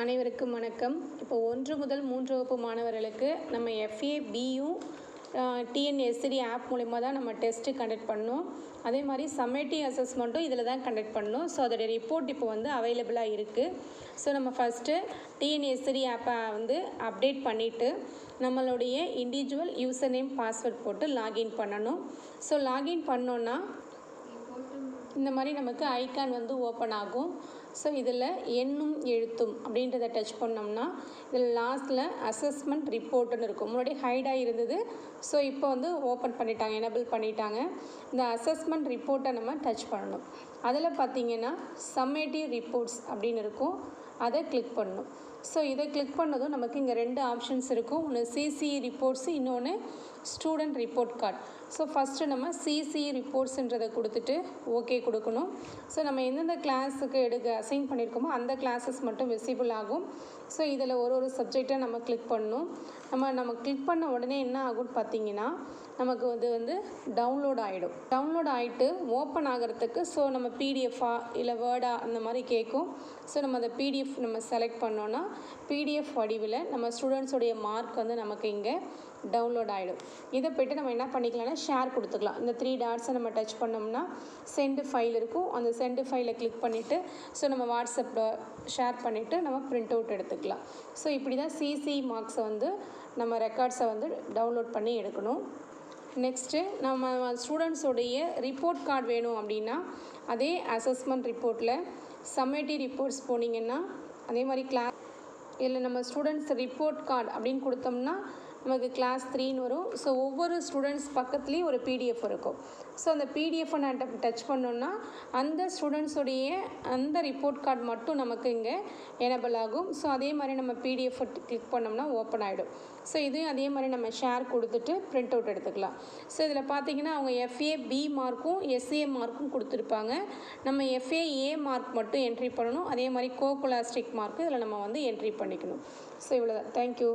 அனைவருக்கும் வணக்கம். இப்போ 1 முதல் 3 வகுப்பு மாணவர்களுக்கு நம்ம FABயும் TNSD ஆப் மூலிமா தான் நம்ம டெஸ்ட்டு கண்டக்ட் பண்ணோம். அதே மாதிரி சம்மேட்டிவ் அசஸ்மெண்ட்டும் இதில் தான் கண்டக்ட் பண்ணோம். ஸோ அதோடைய ரிப்போர்ட் இப்போ வந்து அவைலபிளாக இருக்குது. ஸோ நம்ம ஃபஸ்ட்டு TNSD ஆப்பை வந்து அப்டேட் பண்ணிவிட்டு நம்மளுடைய இண்டிவிஜுவல் யூசர் நேம் பாஸ்வேர்ட் போட்டு லாகின் பண்ணணும். ஸோ லாகின் பண்ணோன்னா இந்த மாதிரி நமக்கு ஐக்கான் வந்து ஓப்பன் ஆகும். ஸோ இதில் எண்ணும் எழுத்தும் அப்படின்றத டச் பண்ணோம்னா இதில் லாஸ்ட்டில் அசஸ்மெண்ட் ரிப்போர்ட்டுன்னு இருக்கும். முன்னாடி ஹைடாக இருந்தது. ஸோ இப்போ வந்து ஓப்பன் பண்ணிட்டாங்க, எனேபிள் பண்ணிட்டாங்க. இந்த அசஸ்மெண்ட் ரிப்போர்ட்டை நம்ம டச் பண்ணணும். அதில் பார்த்திங்கன்னா சம்மேட்டிவ் ரிப்போர்ட்ஸ் அப்படின்னு இருக்கும். அதை கிளிக் பண்ணணும். ஸோ இதை கிளிக் பண்ணதும் நமக்கு இங்கே 2 ஆப்ஷன்ஸ் இருக்கும். ஒன்று CCE ரிப்போர்ட்ஸு, இன்னொன்று student report card. So first நம்ம CCE ரிப்போர்ட்ஸுன்றதை கொடுத்துட்டு ஓகே கொடுக்கணும். ஸோ நம்ம எந்தெந்த கிளாஸுக்கு அசைன் பண்ணியிருக்கோமோ அந்த கிளாஸஸ் மட்டும் விசிபிள் ஆகும். ஸோ இதில் ஒரு சப்ஜெக்டை நம்ம கிளிக் பண்ணணும். நம்ம கிளிக் பண்ண உடனே என்ன ஆகும்னு பார்த்தீங்கன்னா நமக்கு வந்து டவுன்லோட் ஆகிடும். டவுன்லோட் ஆகிட்டு ஓப்பன் ஆகிறதுக்கு ஸோ நம்ம பிடிஎஃபா இல்லை வேர்டா அந்த மாதிரி கேட்கும். ஸோ நம்ம அந்த பிடிஎஃப் நம்ம செலக்ட் பண்ணோன்னா பிடிஎஃப் வடிவில் நம்ம ஸ்டூடெண்ட்ஸோடைய மார்க் வந்து நமக்கு இங்கே டவுன்லோட் ஆகிடும். இதை போய்ட்டு நம்ம என்ன பண்ணிக்கலாம்னா ஷேர் கொடுத்துக்கலாம். இந்த 3 டாட்ஸை நம்ம டச் பண்ணோம்னா சென்டு ஃபைல் இருக்கும். அந்த சென்டு ஃபைலை கிளிக் பண்ணிவிட்டு ஸோ நம்ம வாட்ஸ்அப்பில் ஷேர் பண்ணிவிட்டு நம்ம பிரிண்ட் அவுட் எடுத்துக்கலாம். ஸோ இப்படி தான் CCE மார்க்ஸை வந்து நம்ம ரெக்கார்ட்ஸை வந்து டவுன்லோட் பண்ணி எடுக்கணும். நெக்ஸ்ட்டு நம்ம ஸ்டூடெண்ட்ஸோடைய ரிப்போர்ட் கார்டு வேணும் அப்படின்னா அதே அசஸ்மெண்ட் ரிப்போர்ட்டில் சம்மேட்டிவ் ரிப்போர்ட்ஸ் போனீங்கன்னா அதே மாதிரி கிளாஸ் இல்லை நம்ம ஸ்டூடெண்ட்ஸ் ரிப்போர்ட் கார்டு அப்படின்னு கொடுத்தோம்னா நமக்கு கிளாஸ் 3ன்னு வரும். ஸோ ஒவ்வொரு ஸ்டூடெண்ட்ஸ் பக்கத்துலேயும் ஒரு பிடிஎஃப் இருக்கும். ஸோ அந்த பிடிஎஃப்பை நான் டச் பண்ணோன்னா அந்த ஸ்டூடெண்ட்ஸோடைய அந்த ரிப்போர்ட் கார்டு மட்டும் நமக்கு இங்கே எனேபிள் ஆகும். ஸோ அதே மாதிரி நம்ம பிடிஎஃப்பை கிளிக் பண்ணோம்னா ஓப்பன் ஆகிடும். ஸோ இதையும் அதே மாதிரி நம்ம ஷேர் கொடுத்துட்டு பிரிண்ட் அவுட் எடுத்துக்கலாம். ஸோ இதில் பார்த்திங்கன்னா அவங்க FAB மார்க்கும் SA மார்க்கும் கொடுத்துருப்பாங்க. நம்ம FAA மார்க் மட்டும் என்ட்ரி பண்ணணும். அதே மாதிரி கோகுலாஸ்டிக் மார்க்கு இதில் நம்ம வந்து என்ட்ரி பண்ணிக்கணும். ஸோ இவ்வளோதான். தேங்க்யூ.